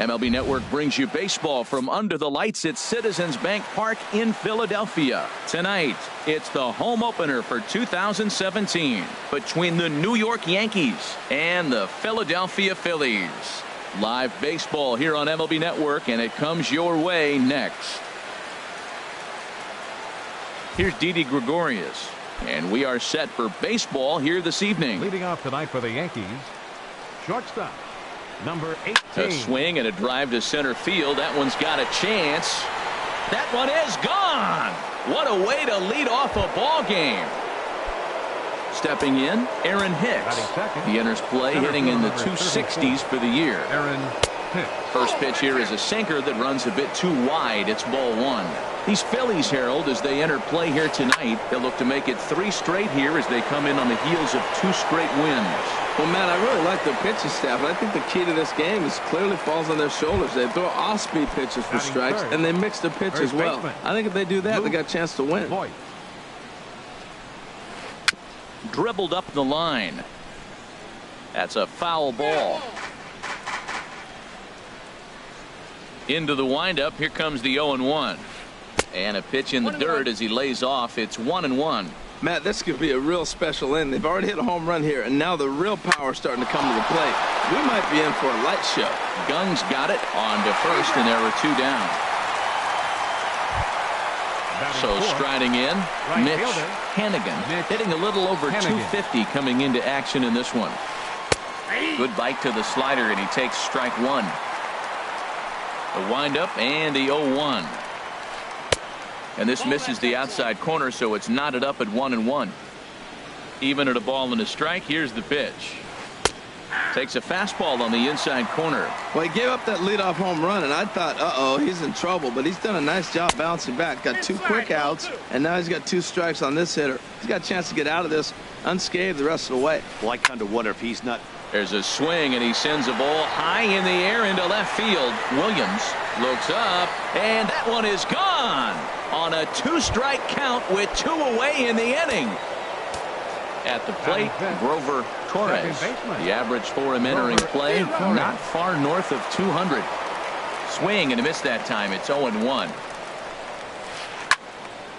MLB Network brings you baseball from under the lights at Citizens Bank Park in Philadelphia. Tonight, it's the home opener for 2017 between the New York Yankees and the Philadelphia Phillies. Live baseball here on MLB Network, and it comes your way next. Here's Didi Gregorius, and we are set for baseball here this evening. Leading off tonight for the Yankees, shortstop, number 18. A swing and a drive to center field. That one's got a chance. That one is gone. What a way to lead off a ball game. Stepping in, Aaron Hicks. He enters play hitting in the 260s for the year. Aaron Hicks. First pitch here is a sinker that runs a bit too wide. It's ball one. These Phillies, Harold, as they enter play here tonight, they'll look to make it 3 straight here as they come in on the heels of 2 straight wins. Well, Matt, I really like their pitching staff, and I think the key to this game is clearly falls on their shoulders. They throw off-speed pitches for strikes, and they mix the pitch as well. I think if they do that, they got a chance to win. Dribbled up the line. That's a foul ball. Into the windup. Here comes the 0-1. And a pitch in the dirt as he lays off. It's 1-1. Matt, this could be a real special inning. They've already hit a home run here, and now the real power is starting to come to the plate. We might be in for a light show. Gung's got it on to first, and there are 2 down. So striding in, Mitch Hannigan, hitting a little over 250 coming into action in this one. Good bite to the slider, and he takes strike 1. The windup and the 0-1. And this misses the outside corner, so it's knotted up at 1-1. Even at a ball and a strike. Here's the pitch. Takes a fastball on the inside corner. Well, he gave up that leadoff home run, and I thought, uh-oh, he's in trouble. But he's done a nice job bouncing back. Got 2 quick outs, and now he's got 2 strikes on this hitter. He's got a chance to get out of this unscathed the rest of the way. Well, I kind of wonder if he's not. There's a swing, and he sends a ball high in the air into left field. Williams looks up, and that one is gone on a 2-strike count with 2 away in the inning. At the plate, Grover Torres. The average for him entering play, not far north of 200. Swing and a miss that time. It's 0-1.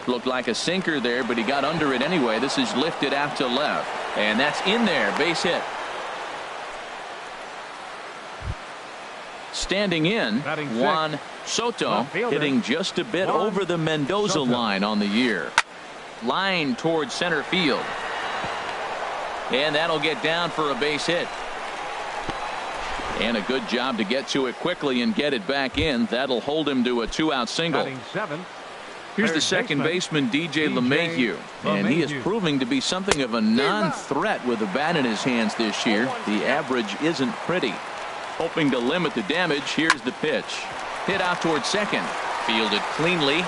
Looked like a sinker there, but he got under it anyway. This is lifted out to left, and that's in there. Base hit. Standing in, Juan Soto, hitting just a bit over the Mendoza line on the year. Line towards center field. And that'll get down for a base hit. And a good job to get to it quickly and get it back in. That'll hold him to a 2-out single. Here's the second baseman, DJ LeMahieu. And he is proving to be something of a non-threat with a bat in his hands this year. The average isn't pretty. Hoping to limit the damage. Here's the pitch. Hit out towards second. Fielded cleanly.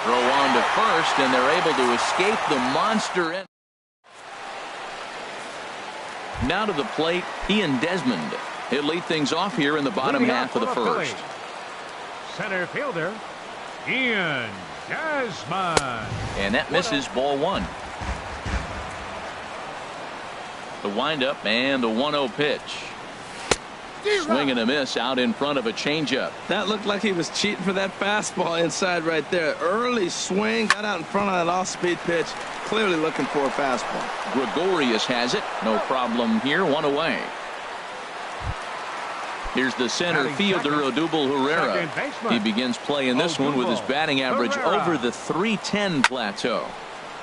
Throw on to first, and they're able to escape the monster. Now to the plate, Ian Desmond. He'll lead things off here in the bottom half of the first. Center fielder, Ian Desmond. And that misses ball 1. The windup and the 1-0 pitch. Swing and a miss out in front of a changeup. That looked like he was cheating for that fastball inside right there. Early swing, got out in front of that off-speed pitch. Clearly looking for a fastball. Gregorius has it. No problem here. 1 away. Here's the center fielder, Odubel Herrera. He begins play in this one with his batting average over the .310 plateau.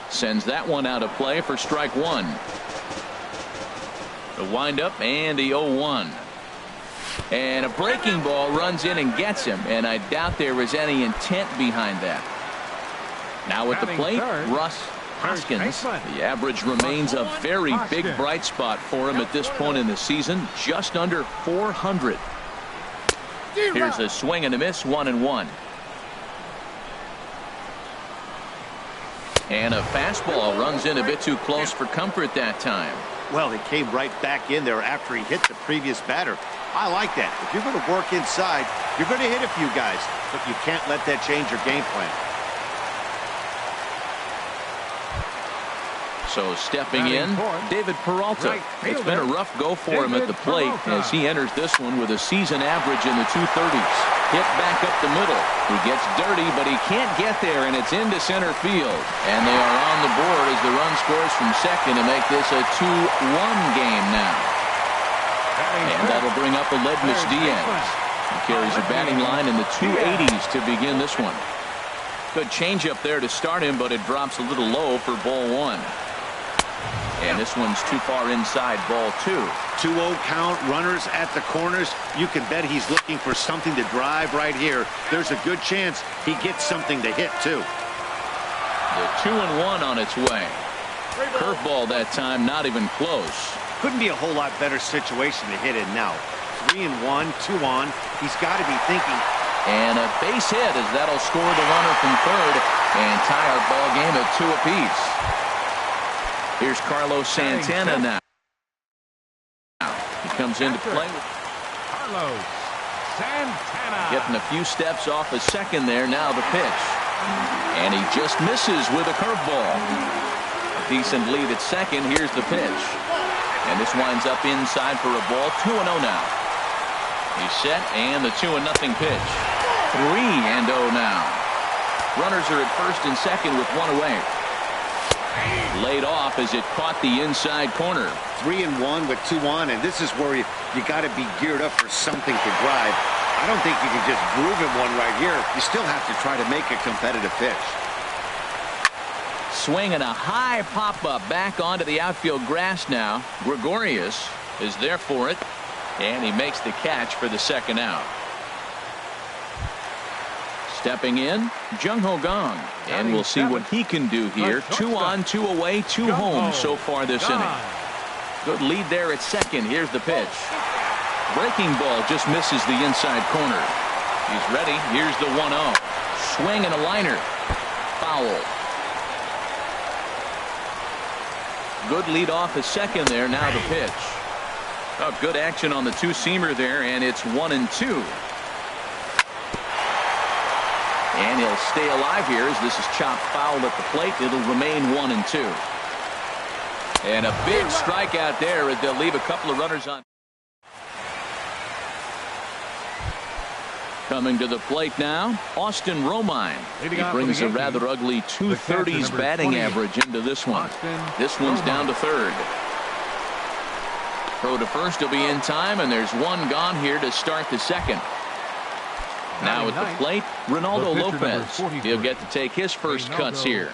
Sends that one out of play for strike 1. The windup and the 0-1. And a breaking ball runs in and gets him, and I doubt there was any intent behind that. Now at the plate, Russ Hoskins. The average remains a very big bright spot for him at this point in the season, just under 400. Here's a swing and a miss, 1-1. And a fastball runs in a bit too close for comfort that time. Well, he came right back in there after he hit the previous batter. I like that. If you're going to work inside, you're going to hit a few guys, but you can't let that change your game plan. So stepping in, David Peralta. It's been a rough go for him at the plate as he enters this one with a season average in the 230s. Hit back up the middle. He gets dirty, but he can't get there, and it's into center field. And they are on the board as the run scores from second to make this a 2-1 game now. And that'll bring up Aledmus Diaz. He carries a batting line in the 280s to begin this one. Good changeup there to start him, but it drops a little low for ball one. And this one's too far inside, ball two. 2-0 count, runners at the corners. You can bet he's looking for something to drive right here. There's a good chance he gets something to hit, too. The 2-1 on its way. Curveball that time, not even close. Couldn't be a whole lot better situation to hit in now. 3-1, 2 on. He's got to be thinking. And a base hit as that'll score the runner from third and tie our ball game at 2 apiece. Here's Carlos Santana now. He comes into play. Carlos Santana. Getting a few steps off a second there. Now the pitch. And he just misses with a curveball. A decent lead at second. Here's the pitch. And this winds up inside for a ball. 2-0 now. He's set, and the 2-0 pitch. 3-0 now. Runners are at first and second with one away. Laid off as it caught the inside corner. 3-1 with 2 on, and this is where you got to be geared up for something to drive. I don't think you can just groove him one right here. You still have to try to make a competitive pitch. Swinging a high pop-up back onto the outfield grass now. Gregorius is there for it, and he makes the catch for the second out. Stepping in, Jung-Ho Kang, and we'll see what he can do here. 2 on, 2 away, 2 home so far this inning. Good lead there at second. Here's the pitch. Breaking ball just misses the inside corner. He's ready. Here's the 1-0. Swing and a liner. Foul. Good lead off at second there. Now the pitch. Oh, good action on the two-seamer there, and it's 1-2. And he'll stay alive here as this is chopped foul at the plate. It'll remain 1-2. And a big strikeout there as they'll leave a couple of runners on. Coming to the plate now, Austin Romine. He brings a rather ugly 230s batting average into this one. This one's down to third. Throw to first will be in time, and there's one gone here to start the second. Now at the plate, Ronaldo Lopez. He'll get to take his first cuts here.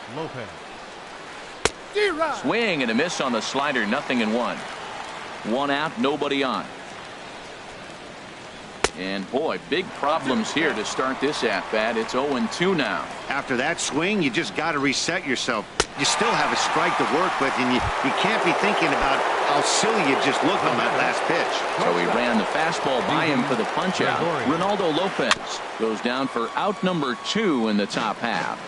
Swing and a miss on the slider, 0-1. 1 out, nobody on. And boy, big problems here to start this at-bat. It's 0-2 now. After that swing, you just got to reset yourself. You still have a strike to work with, and you can't be thinking about how silly you just looked on that last pitch. So he ran the fastball by him for the punch-out. Ronaldo Lopez goes down for out number 2 in the top half.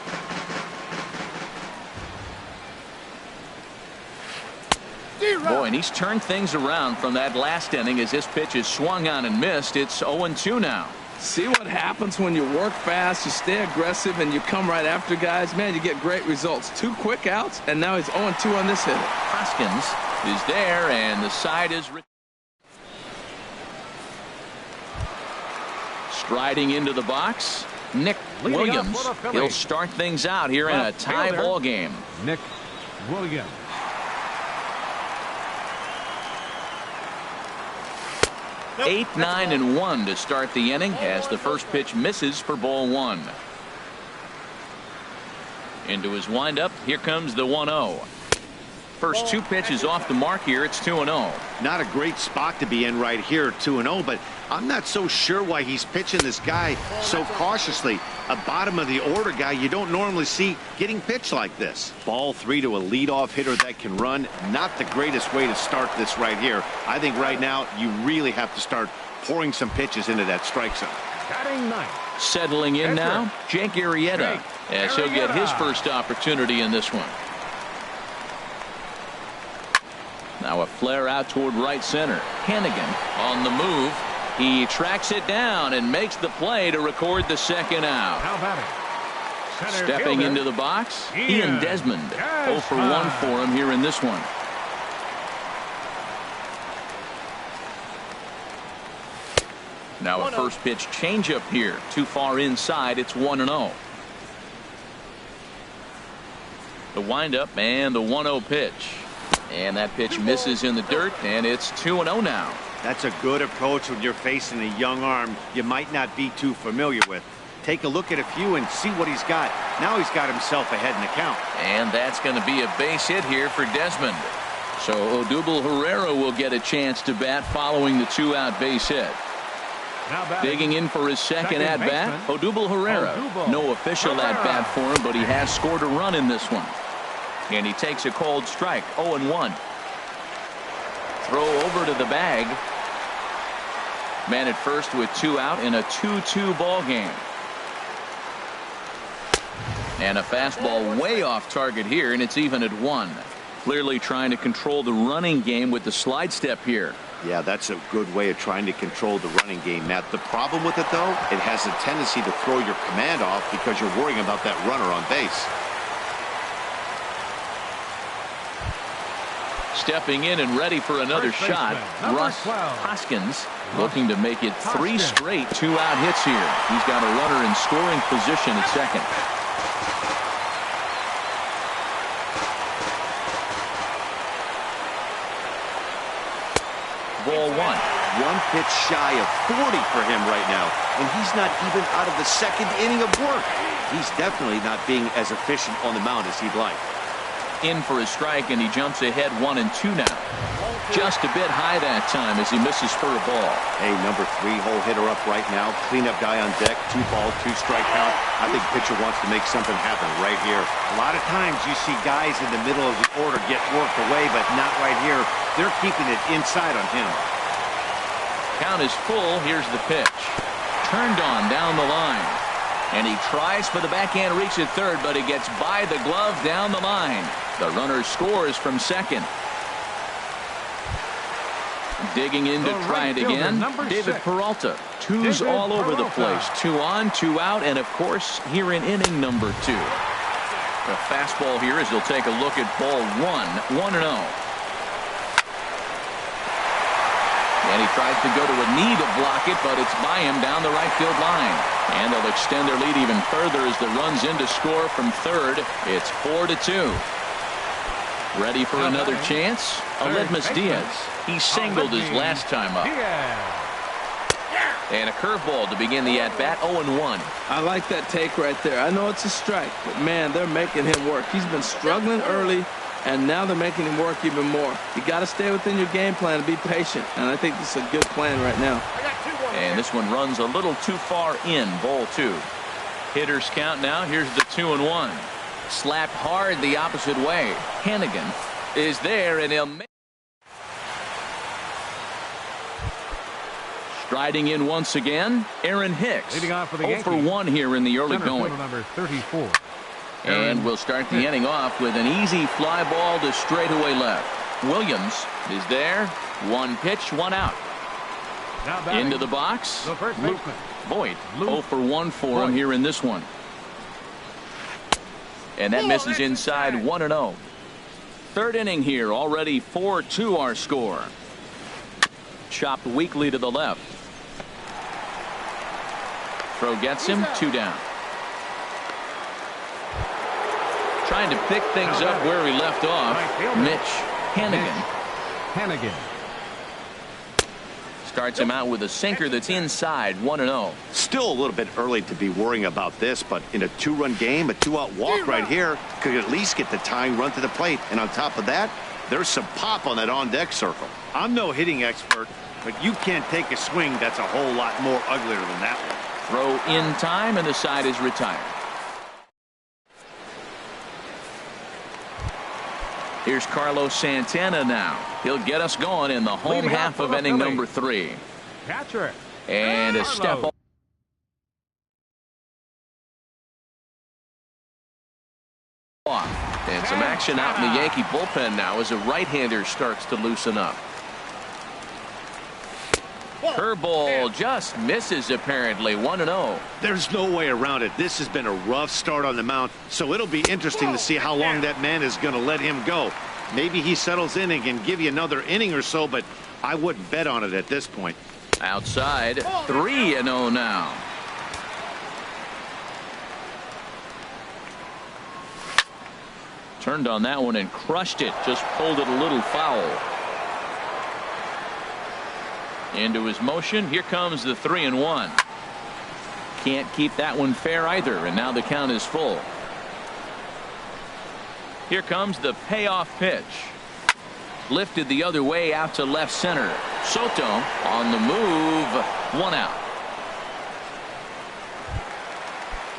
Boy, and he's turned things around from that last inning as this pitch is swung on and missed. It's 0-2 now. See what happens when you work fast, you stay aggressive, and you come right after guys. Man, you get great results. 2 quick outs, and now he's 0-2 on this hitter. Hoskins is there, and the side is striding into the box. Nick Williams. He'll start things out here in a tie ball game. Nick Williams. 8, 9, and 1 to start the inning as the first pitch misses for ball 1. Into his windup, here comes the 1-0. First 2 pitches off the mark here. It's 2-0. Not a great spot to be in right here, 2-0, but I'm not so sure why he's pitching this guy so cautiously. A bottom of the order guy you don't normally see getting pitched like this. Ball 3 to a leadoff hitter that can run. Not the greatest way to start this right here. I think right now you really have to start pouring some pitches into that strike zone. Settling in now, Jake Arrieta, as he'll get his first opportunity in this one. Now a flare out toward right center. Hannigan on the move. He tracks it down and makes the play to record the second out. Stepping into the box, Ian Desmond. 0 for 1 for him here in this one. Now a first pitch changeup here. Too far inside. It's 1-0. The windup and the 1-0 pitch. And that pitch misses in the dirt, and it's 2-0 now. That's a good approach when you're facing a young arm you might not be too familiar with. Take a look at a few and see what he's got. Now he's got himself ahead in the count. And that's going to be a base hit here for Desmond. So Odubel Herrera will get a chance to bat following the 2-out base hit. Digging in for his second at-bat, Odubel Herrera. No official at-bat for him, but he has scored a run in this one. And he takes a cold strike, 0-1. Throw over to the bag. Man at first with 2 out in a 2-2 ball game. And a fastball way off target here, and it's even at 1. Clearly trying to control the running game with the slide step here. Yeah, that's a good way of trying to control the running game, Matt. The problem with it, though, it has a tendency to throw your command off because you're worrying about that runner on base. Stepping in and ready for another shot, Russ Hoskins looking to make it 3 straight 2-out hits here. He's got a runner in scoring position at second. Ball 1. 1 pitch shy of 40 for him right now, and he's not even out of the second inning of work. He's definitely not being as efficient on the mound as he'd like. In for a strike, and he jumps ahead 1-2 now. Just a bit high that time as he misses for a ball. Hey, number 3 hole hitter up right now. Cleanup guy on deck. 2-ball, 2-strike count. I think pitcher wants to make something happen right here. A lot of times you see guys in the middle of the order get worked away, but not right here. They're keeping it inside on him. Count is full. Here's the pitch. Turned on down the line. And he tries for the backhand reach at third, but he gets by the glove down the line. The runner scores from second. Digging in to try it again, David Peralta. 2s all over the place. 2 on, 2 out, and of course here in inning number 2. The fastball here as he'll take a look at ball 1, 1-0. And he tries to go to a knee to block it, but it's by him down the right field line. And they'll extend their lead even further as the run's in to score from third. It's 4-2. Ready for another chance? Aledmus Diaz. He singled his last time up. And a curveball to begin the at-bat, 0-1. I like that take right there. I know it's a strike, but man, they're making him work. He's been struggling early, and now they're making him work even more. You got to stay within your game plan and be patient, and I think this is a good plan right now. And this one runs a little too far in, ball 2. Hitters count now. Here's the 2-1. Slapped hard the opposite way. Hannigan is there, and he'll make. Striding in once again, Aaron Hicks. Leading off for the 0 for 1 here in the early going. Number 34. And we'll start the inning off with an easy fly ball to straightaway left. Williams is there. 1 pitch, 1 out. Into the box, Luke Boyd. 0 for 1 for him here in this one. And that misses inside, 1-0. Third inning here, already 4-2 our score. Chopped weakly to the left. Throw gets him, 2 down. Trying to pick things up where he left off. Mitch Hannigan. Starts him out with a sinker that's inside, 1-0. Still a little bit early to be worrying about this, but in a 2-run game, a 2-out walk right here could at least get the tying run to the plate. And on top of that, there's some pop on that on-deck circle. I'm no hitting expert, but you can't take a swing that's a whole lot more uglier than that one. Throw in time, and the side is retired. Here's Carlos Santana now. He'll get us going in the home half of inning number 3. Catcher. And a step off. And some action out in the Yankee bullpen now as a right-hander starts to loosen up. Curveball just misses apparently. 1-0. There's no way around it. This has been a rough start on the mound, so it'll be interesting to see how long that man is going to let him go. Maybe he settles in and can give you another inning or so, but I wouldn't bet on it at this point. Outside, 3-0 now. Turned on that one and crushed it. Just pulled it a little foul. Into his motion. Here comes the 3-1. Can't keep that one fair either, and now the count is full. Here comes the payoff pitch. Lifted the other way out to left center. Soto on the move. 1 out.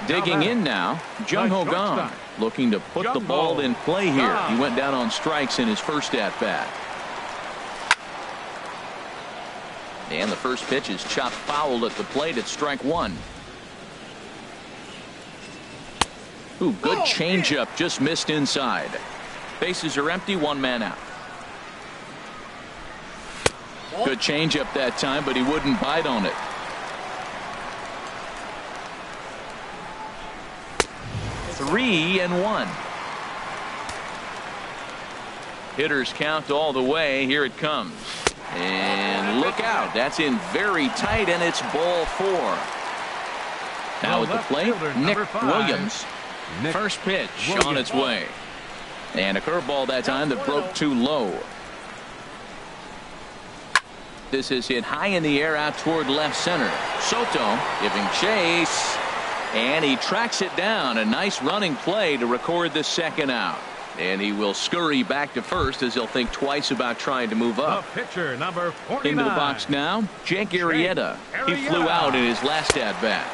Digging in now, Jung-Ho Kang, looking to put the ball in play here. He went down on strikes in his first at-bat. And the first pitch is chopped foul at the plate at strike 1. Ooh, good changeup, just missed inside. Bases are empty, 1 man out. Good changeup that time, but he wouldn't bite on it. Three and 1. Hitters count all the way. Here it comes. And look out. That's in very tight, and it's ball 4. Now at the plate, Nick Williams. First pitch on its way. And a curveball that time that broke too low. This is hit high in the air out toward left center. Soto giving chase. And he tracks it down. A nice running play to record the second out. And he will scurry back to first as he'll think twice about trying to move up. The pitcher, number 49. Into the box now, Jake Arrieta. He flew out in his last at bat.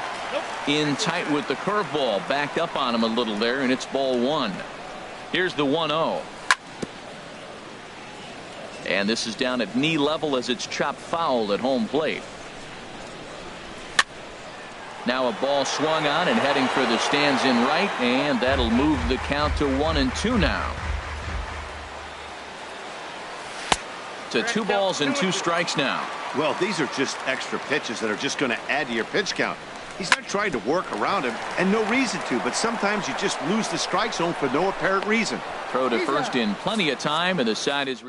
In tight with the curveball. Backed up on him a little there, and it's ball 1. Here's the 1-0. And this is down at knee level as it's chopped foul at home plate. Now a ball swung on and heading for the stands in right, and that'll move the count to 1-2 now. To 2 balls and 2 strikes now. Well, these are just extra pitches that are just going to add to your pitch count. He's not trying to work around him, and no reason to, but sometimes you just lose the strike zone for no apparent reason. Throw to first in plenty of time, and the side is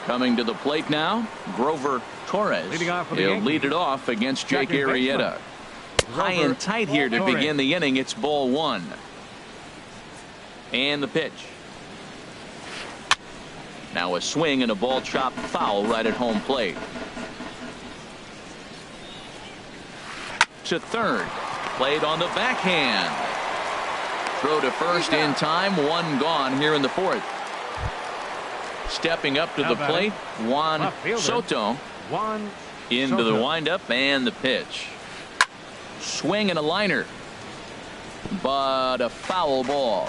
coming to the plate now, Grover Torres. He'll lead it off against Jake Arrieta. High and tight here to begin the inning. It's ball 1. And the pitch. Now a swing and a ball chopped foul right at home plate. To third. Played on the backhand. Throw to first in time. 1 gone here in the 4th. Stepping up to the plate, Juan Soto. Into the windup and the pitch. Swing and a liner. But a foul ball.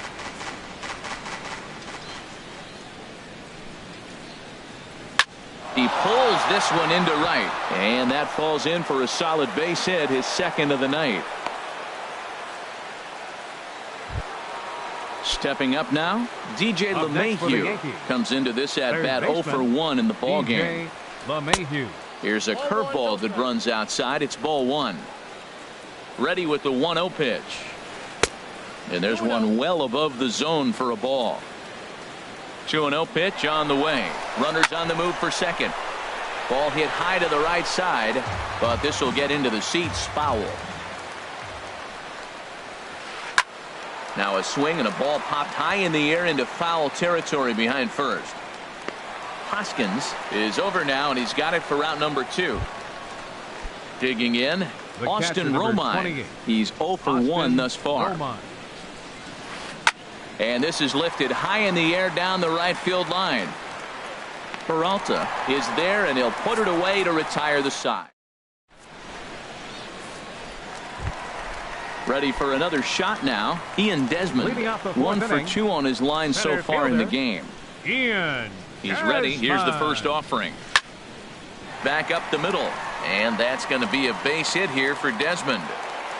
He pulls this one into right. And that falls in for a solid base hit, his 2nd of the night. Stepping up now, DJ LeMahieu comes into this at bat 0 for 1 in the ball game. Here's a curveball that runs outside. It's ball 1. Ready with the 1-0 pitch. And there's one well above the zone for a ball. 2-0 pitch on the way. Runners on the move for second. Ball hit high to the right side, but this will get into the seats. Foul. Now a swing and a ball popped high in the air into foul territory behind first. Hoskins is over now, and he's got it for route number 2. Digging in, Austin Romine. He's 0 for 1 thus far. And this is lifted high in the air down the right field line. Peralta is there, and he'll put it away to retire the side. Ready for another shot now. Ian Desmond, 1 for 2 on his line so far in the game. He's ready. Here's the first offering. Back up the middle. And that's going to be a base hit here for Desmond.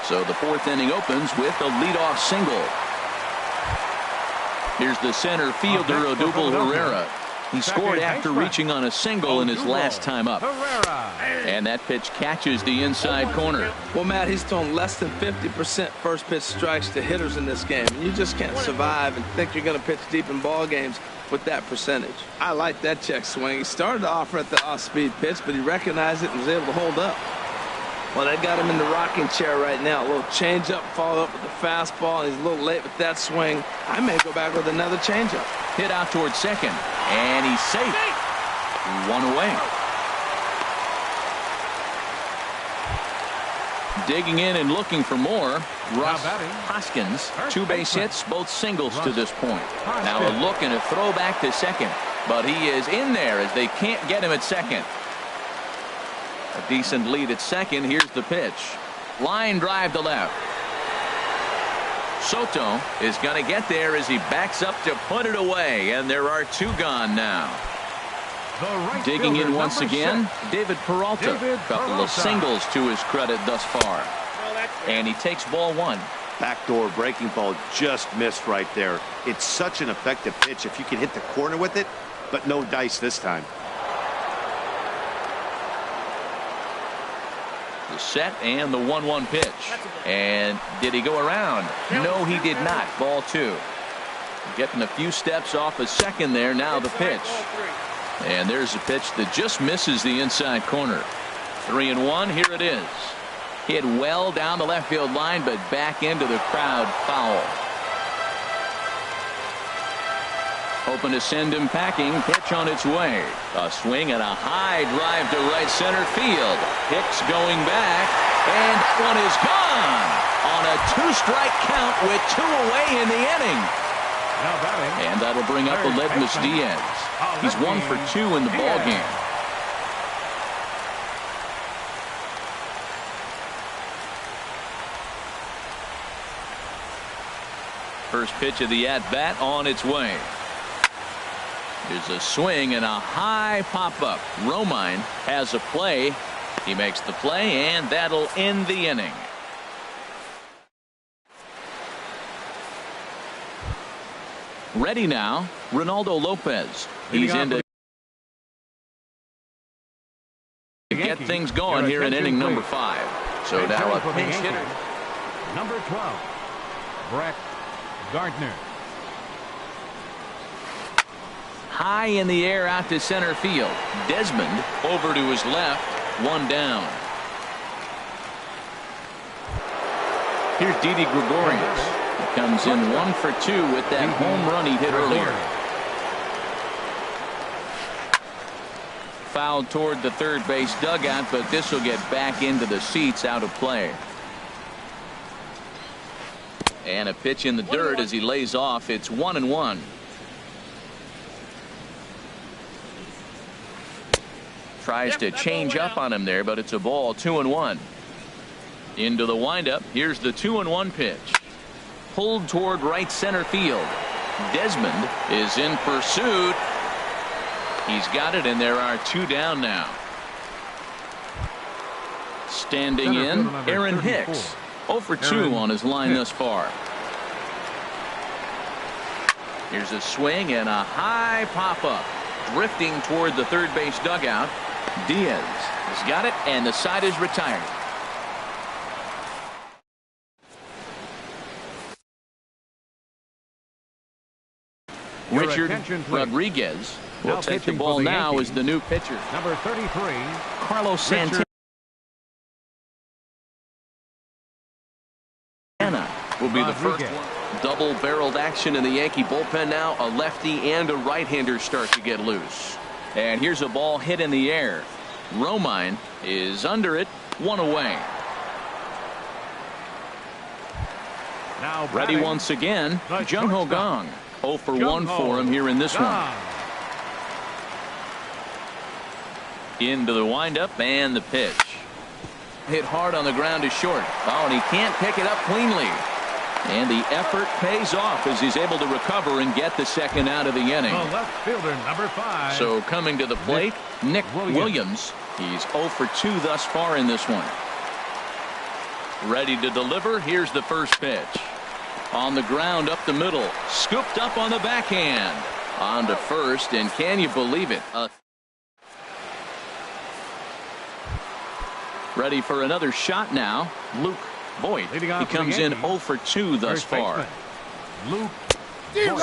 So the 4th inning opens with a leadoff single. Here's the center fielder, Odubel Herrera. He scored after reaching on a single in his last time up. And that pitch catches the inside corner. Well, Matt, he's thrown less than 50% first pitch strikes to hitters in this game. And you just can't survive and think you're going to pitch deep in ball games with that percentage. I like that check swing. He started to offer at the off-speed pitch, but he recognized it and was able to hold up. Well, they got him in the rocking chair right now. A little changeup, follow up with the fastball, and he's a little late with that swing. I may go back with another changeup. Hit out towards second, and he's safe. One away. Digging in and looking for more, Russ Hoskins. 2 base hits, both singles to this point. Now a look and a throw back to second, but he is in there as they can't get him at second. A decent lead at second. Here's the pitch. Line drive to left. Soto is going to get there as he backs up to put it away, and there are 2 gone now. Digging in once again, David Peralta. Couple of singles to his credit thus far. And he takes ball 1. Backdoor breaking ball just missed right there. It's such an effective pitch if you can hit the corner with it, but no dice this time. The set and the 1-1 pitch. And did he go around? No, he did not. Ball 2. Getting a few steps off a second there. Now the pitch. And there's a pitch that just misses the inside corner. 3-1. Here it is. Hit well down the left field line, but back into the crowd. Foul. Hoping to send him packing. Pitch on its way. A swing and a high drive to right center field. Hicks going back, and that one is gone on a 2-strike count with 2 away in the inning. And that'll bring up Aledmys Diaz. He's 1 for 2 in the ball game. First pitch of the at-bat on its way. There's a swing and a high pop-up. Romine has a play. He makes the play, and that'll end the inning. Ready now, Ronaldo Lopez. He's in to get things going here in inning number 5. So now a pinch hitter. Number 12, Brett Gardner. High in the air out to center field. Desmond over to his left. 1 down. Here's Didi Gregorius. He comes in 1 for 2 with that home run he hit earlier. Fouled toward the third base dugout, but this will get back into the seats, out of play. And a pitch in the dirt as he lays off. It's 1-1. Tries to change up on him there, but it's a ball. 2-1. Into the windup. Here's the 2-1 pitch. Pulled toward right center field. Desmond is in pursuit. He's got it, and there are 2 down now. Standing in, Aaron Hicks. 0 for 2 on his line thus far. Here's a swing and a high pop-up. Drifting toward the third base dugout. Diaz has got it, and the side is retired. Richard Rodriguez will take the ball now as the new pitcher. Number 33, Carlos Santana will be the first one. Double-barreled action in the Yankee bullpen now. A lefty and a right-hander start to get loose. And here's a ball hit in the air. Romine is under it. 1 away. now Ready once again, Jung Ho Gong. 0 for 1 for him here in this one. Into the windup and the pitch. Hit hard on the ground to short. Oh, and he can't pick it up cleanly. And the effort pays off as he's able to recover and get the second out of the inning. The left fielder, number 5. So coming to the plate, Nick Williams. He's 0 for 2 thus far in this one. Ready to deliver. Here's the first pitch. On the ground up the middle. Scooped up on the backhand. On to first, and can you believe it? Ready for another shot now. Luke Voigt. He comes in 0 for 2 thus far. Luke.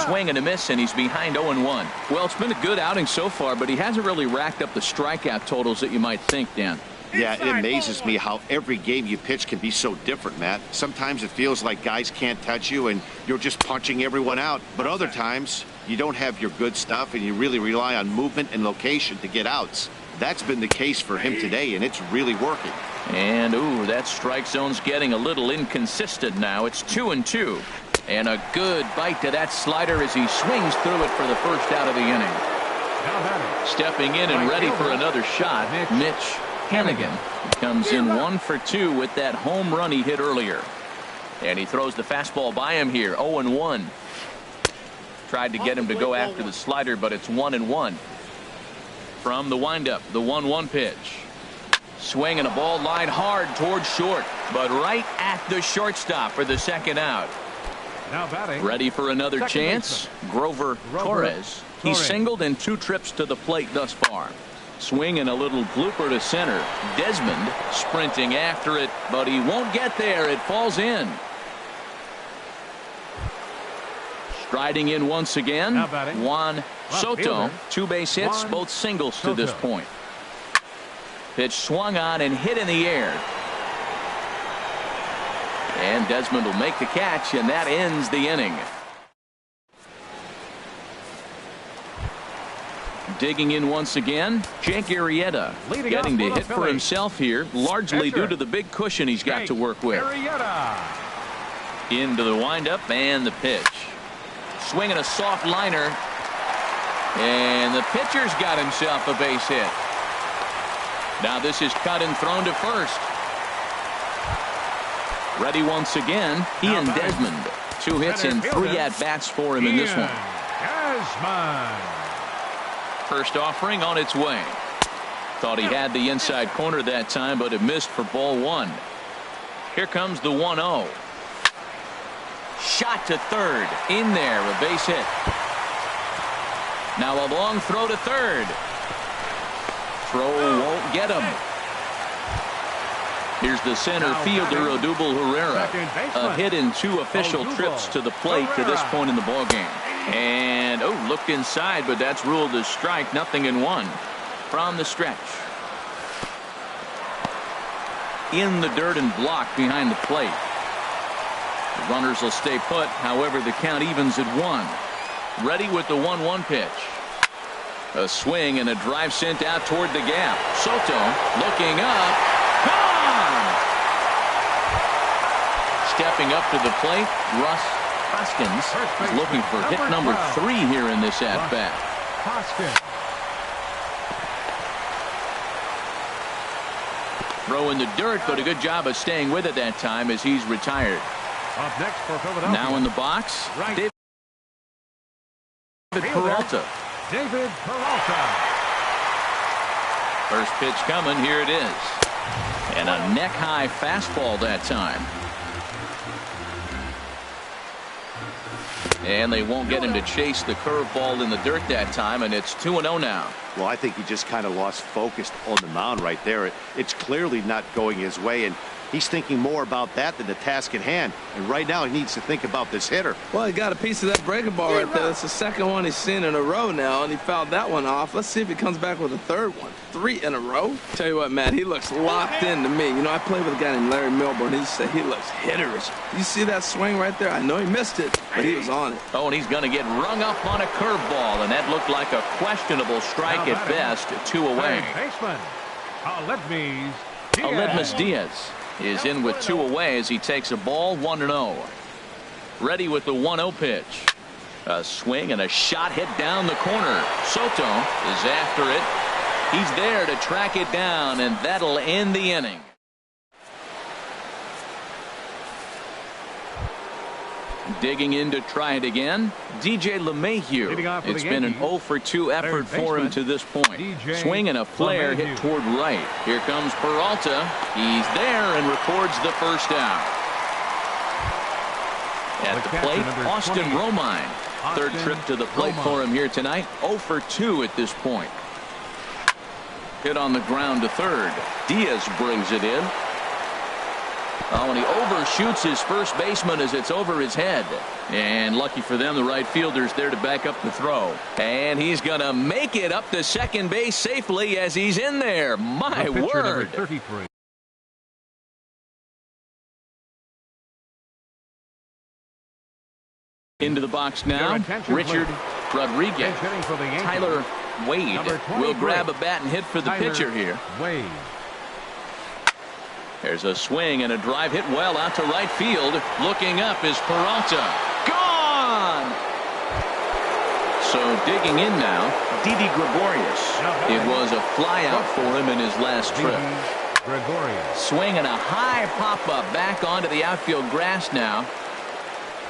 Swing and a miss, and he's behind 0-1. Well, it's been a good outing so far, but he hasn't really racked up the strikeout totals that you might think, Dan. Yeah, it amazes me how every game you pitch can be so different, Matt. Sometimes it feels like guys can't touch you and you're just punching everyone out. But other times, you don't have your good stuff and you really rely on movement and location to get outs. That's been the case for him today, and it's really working. And, ooh, that strike zone's getting a little inconsistent now. It's 2-2. And a good bite to that slider as he swings through it for the first out of the inning. Stepping in and ready for another shot, Mitch Hannigan. He comes in 1 for 2 with that home run he hit earlier. And he throws the fastball by him here, 0-1. Tried to get him to go after the slider, but it's 1-1. From the windup, the 1-1 pitch. Swing and a ball line hard towards short, but right at the shortstop for the second out. Now batting. Ready for another chance. Grover Torres. He's singled in 2 trips to the plate thus far. Swing and a little blooper to center. Desmond sprinting after it, but he won't get there. It falls in. Striding in once again, Juan Soto. 2 base hits, both singles to this point. Pitch swung on and hit in the air. And Desmond will make the catch, and that ends the inning. Digging in once again, Jake Arrieta getting to hit for himself here, largely due to the big cushion he's got to work with. Into the windup and the pitch. Swinging a soft liner. And the pitcher's got himself a base hit. Now this is cut and thrown to first. Ready once again, he and Desmond. 2 hits and 3 at-bats for him in this one. First offering on its way. Thought he had the inside corner that time, but it missed for ball 1. Here comes the 1-0. Shot to third. In there, a base hit. Now a long throw to third. Throw won't get him. Here's the center fielder, Odubel Herrera. A hit in 2 official trips to the plate to this point in the ballgame. And, looked inside, but that's ruled as strike. 0-1 from the stretch. In the dirt and blocked behind the plate. The runners will stay put. However, the count evens at 1. Ready with the 1-1 pitch. A swing and a drive sent out toward the gap. Soto looking up. Gone! Stepping up to the plate, Russ Hoskins is looking for hit number 3 here in this at-bat. Throw in the dirt, but a good job of staying with it that time as he's retired. Up next for Philadelphia. Now in the box, David Peralta. David Peralta. First pitch coming. Here it is. And a neck-high fastball that time. And they won't get him to chase the curveball in the dirt that time, and it's 2-0 now. Well, I think he just kind of lost focus on the mound right there. It's clearly not going his way, and he's thinking more about that than the task at hand. And right now he needs to think about this hitter. Well, he got a piece of that breaking ball right there. That's the second one he's seen in a row now, and he fouled that one off. Let's see if he comes back with a third one. 3 in a row. Tell you what, Matt, he looks locked in to me. You know, I played with a guy named Larry Milburn. He said he looks hitterish. You see that swing right there? I know he missed it, but he was on it. Oh, and he's going to get rung up on a curveball, and that looked like a questionable strike at best. 2 away. Aledmus Diaz is in with 2 away as he takes a ball. 1-0. Ready with the 1-0 pitch. A swing and a shot hit down the corner. Soto is after it. He's there to track it down, and that'll end the inning. Digging in to try it again, DJ LeMahieu. It's been an 0 for 2 effort for him to this point. Swing and a flare hit toward right. Here comes Peralta. He's there and records the first out. At the plate, Austin Romine. Third trip to the plate for him here tonight. 0 for 2 at this point. Hit on the ground to third. Diaz brings it in. Oh, and he overshoots his first baseman as it's over his head. And lucky for them, the right fielder's there to back up the throw. And he's going to make it up to second base safely as he's in there. My word. 33. Into the box now. Richard Rodriguez. Tyler Wade will grab a bat and hit for the pitcher here. Wade. There's a swing and a drive hit well out to right field. Looking up is Peralta. Gone! So digging in now, Didi Gregorius. It was a fly out for him in his last trip. Swing and a high pop-up back onto the outfield grass now.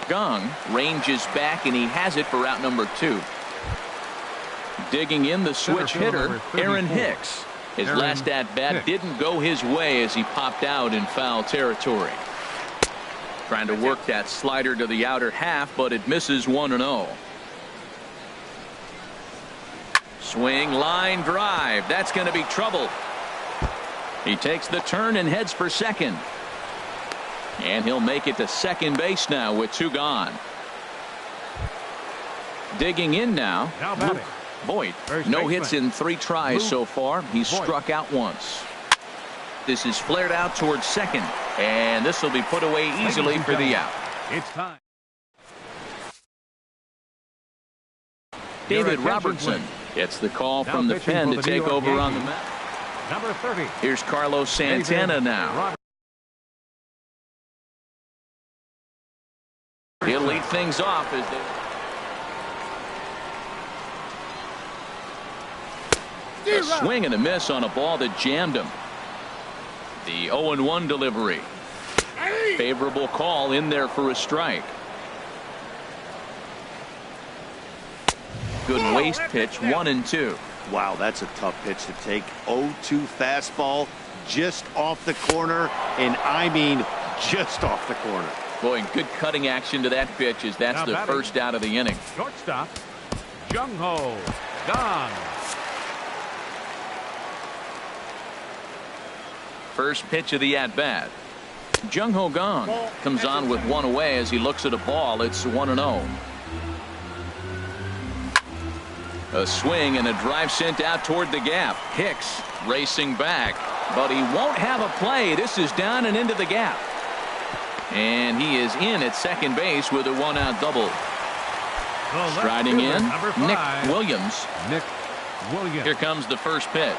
Gong ranges back and he has it for out number 2. Digging in the switch hitter, Aaron Hicks. His last at-bat didn't go his way as he popped out in foul territory. Trying to work that slider to the outer half, but it misses 1-0. Swing, line drive. That's going to be trouble. He takes the turn and heads for second. And he'll make it to second base now with 2 gone. Digging in now. Voit, no hits in 3 tries so far. He's struck out once. This is flared out towards second, and this will be put away easily for the out. It's time. David Robertson gets the call from the pen to take over on the mound. Number 30. Here's Carlos Santana now. He'll lead things off as they... A swing and a miss on a ball that jammed him. The 0-1 delivery. Favorable call in there for a strike. Good waist pitch, 1-2. Wow, that's a tough pitch to take. 0-2 fastball just off the corner, and I mean just off the corner. Boy, good cutting action to that pitch as that's the first out of the inning. Shortstop, Jung-Ho Gong. First pitch of the at-bat. Jung-Ho Gong comes on with 1 away as he looks at a ball. It's 1-0. A swing and a drive sent out toward the gap. Hicks racing back, but he won't have a play. This is down and into the gap. And he is in at second base with a 1-out double. Striding in, Nick Williams. Here comes the first pitch.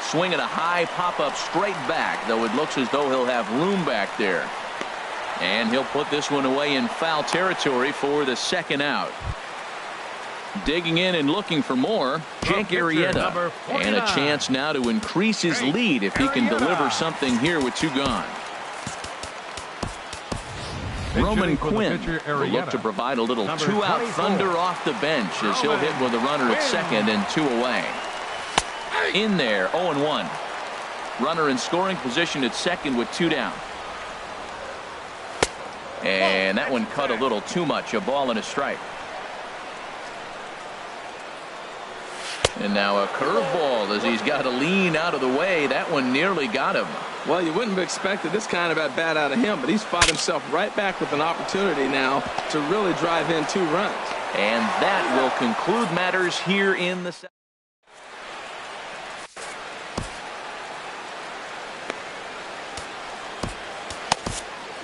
Swing at a high pop-up straight back, though it looks as though he'll have room back there. And he'll put this one away in foul territory for the second out. Digging in and looking for more, Jake Arrieta. And a chance now to increase his lead if he can deliver something here with 2 gone. Roman Quinn will look to provide a little 2-out thunder off the bench as he'll hit with a runner at second and 2 away. In there, 0-1. Runner in scoring position at second with 2 down. And that one cut a little too much. A ball and a strike. And now a curveball as he's got to lean out of the way. That one nearly got him. Well, you wouldn't have expected this kind of at bat out of him, but he's fought himself right back with an opportunity now to really drive in 2 runs. And that will conclude matters here in the second.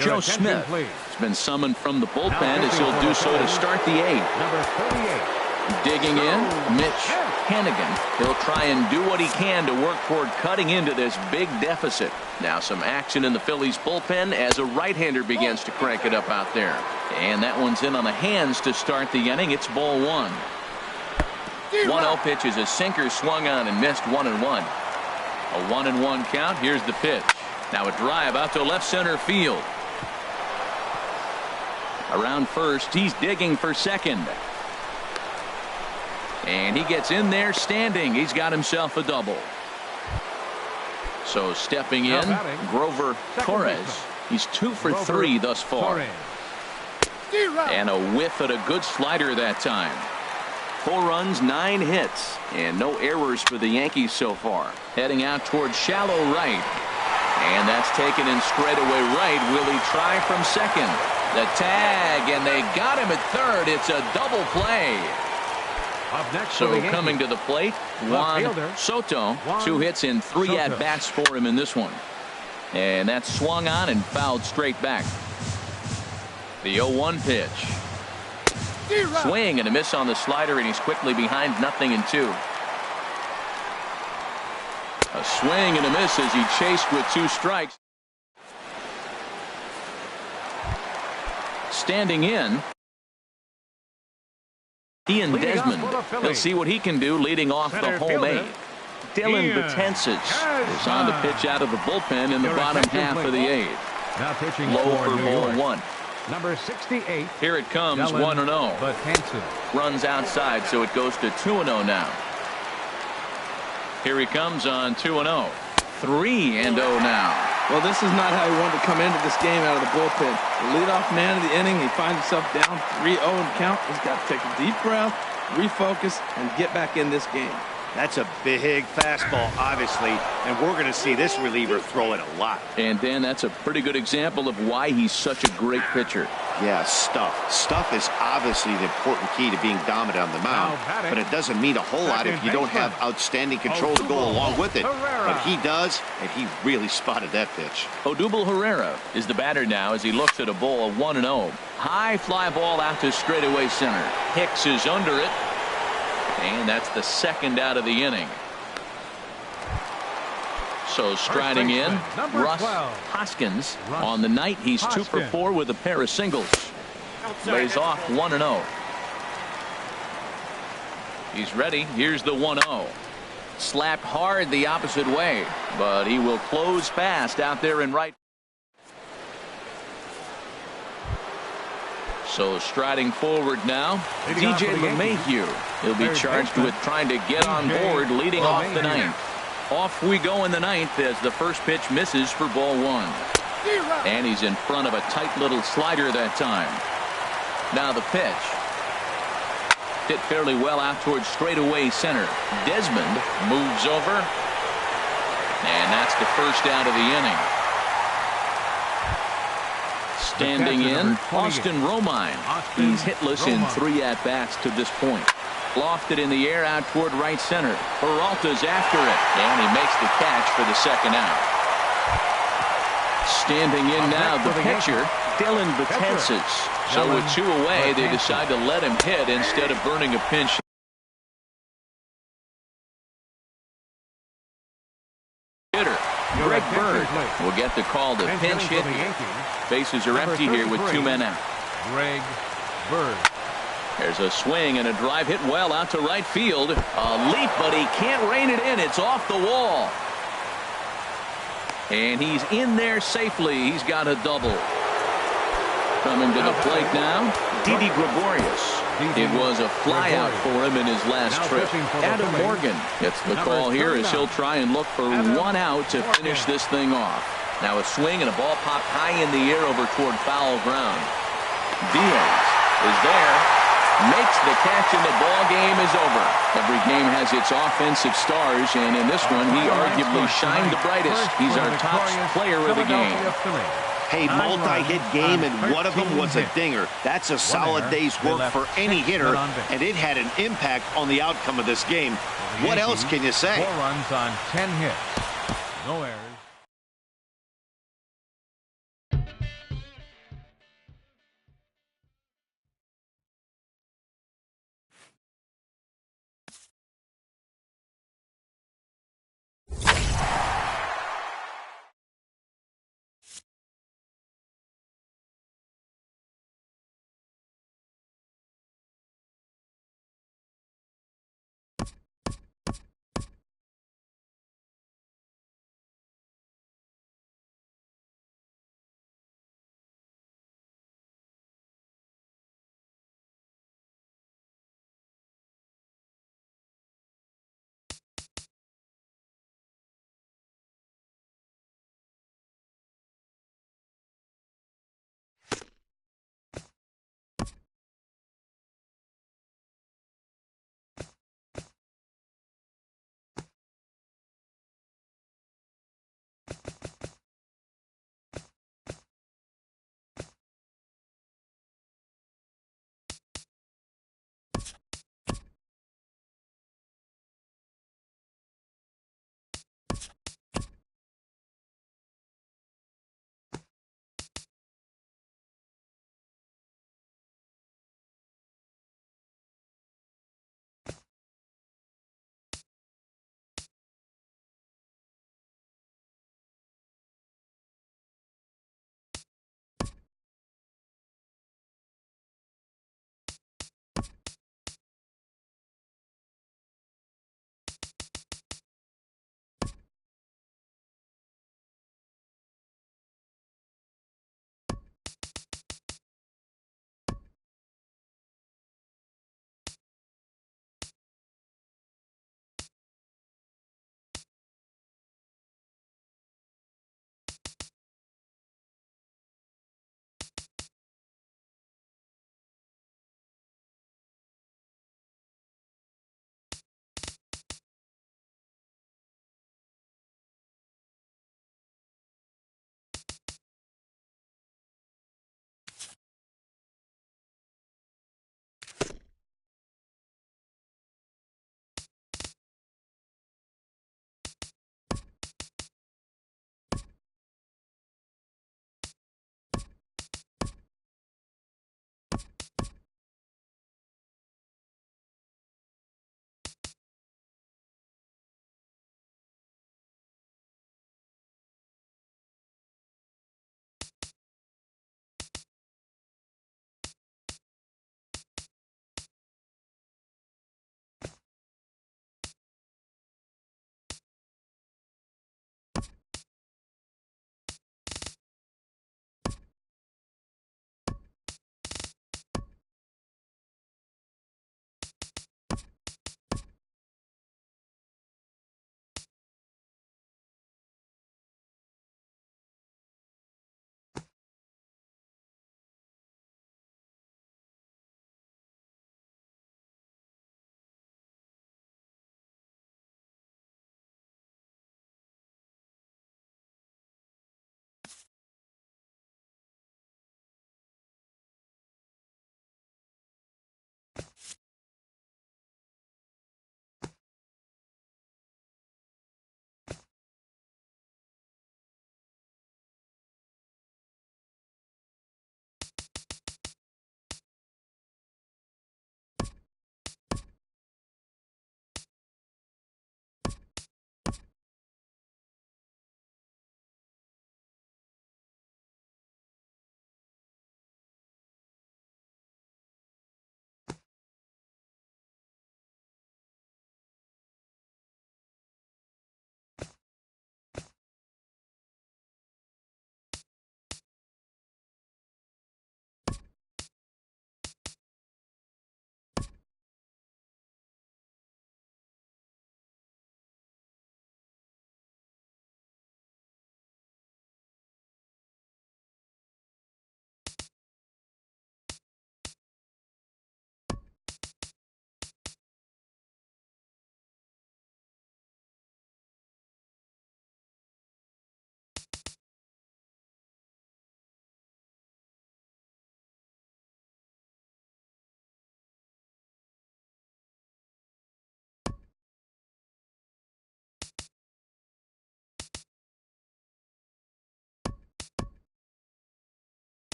Joe Smith has been summoned from the bullpen as he'll do so to start the 8th. Number 38. Digging in, Mitch Hannigan. He'll try and do what he can to work toward cutting into this big deficit. Now some action in the Phillies bullpen as a right-hander begins to crank it up out there. And that one's in on the hands to start the inning. It's ball 1. 1-0 pitch is a sinker swung on and missed 1-1. A 1-1 count. Here's the pitch. Now a drive out to left center field. Around first, he's digging for second. And he gets in there standing. He's got himself a double. So stepping in, Grover Torres. He's 2 for 3 thus far. And a whiff at a good slider that time. 4 runs, 9 hits, and no errors for the Yankees so far. Heading out towards shallow right. And that's taken in straightaway right. Will he try from second? The tag, and they got him at third. It's a double play. Up next so coming to the plate, Juan Soto. 2 hits and 3 at-bats for him in this one. And that swung on and fouled straight back. The 0-1 pitch. Swing and a miss on the slider, and he's quickly behind 0-2. A swing and a miss as he chased with 2 strikes. Standing in, Ian Desmond. He'll see what he can do leading off the home 8. Dylan Betances is on the pitch out of the bullpen in the bottom half of the 8th. Now pitching low for ball 1. Number 68. Here it comes, 1-0. Runs outside, so it goes to 2-0 now. Here he comes on 2-0. 3-0 now. Well, this is not how he wanted to come into this game out of the bullpen. The leadoff man of the inning, he finds himself down 3-0 in count. He's got to take a deep breath, refocus, and get back in this game. That's a big fastball, obviously, and we're going to see this reliever throw it a lot. And Dan, that's a pretty good example of why he's such a great pitcher. Yeah, stuff. Stuff is obviously the important key to being dominant on the mound, but it doesn't mean a whole lot if you don't have outstanding control to go along with it. But he does, and he really spotted that pitch. Odubel Herrera is the batter now as he looks at a ball of 1-0. High fly ball out to straightaway center. Hicks is under it. And that's the 2nd out of the inning. So striding in, Russ Hoskins. On the night, he's 2 for 4 with a pair of singles. Lays off 1-0. He's ready. Here's the 1-0. Slapped hard the opposite way, but he will close fast out there in right. So striding forward now, DJ LeMahieu. He'll be charged with trying to get on board leading off the 9th. Off we go in the 9th as the first pitch misses for ball 1. And he's in front of a tight little slider that time. Now the pitch. Hit fairly well out towards straightaway center. Desmond moves over. And that's the first out of the inning. Standing in, Austin Romine. He's hitless in 3 at-bats to this point. Lofted in the air out toward right center. Peralta's after it, and he makes the catch for the 2nd out. Standing in now, the pitcher, Dylan Betances. So with 2 away, they decide to let him hit instead of burning a pinch. Hitter Greg Bird will get the call to pinch hit. Bases are empty here with 2 men out. Greg Bird. There's a swing and a drive hit well out to right field. A leap, but he can't rein it in. It's off the wall. And he's in there safely. He's got a double. Coming to the plate now, Didi Gregorius. It was a flyout for him in his last trip. Adam Morgan gets the call here as he'll try and look for 1 out to finish this thing off. Now a swing and a ball popped high in the air over toward foul ground. Diaz is there, makes the catch, and the ball game is over. Every game has its offensive stars, and in this one he arguably shined the brightest. He's our top player of the game. Hey, multi-hit game, and one of them was a dinger. That's a solid day's work for any hitter, and it had an impact on the outcome of this game. What else can you say? 4 runs on 10 hits. No errors.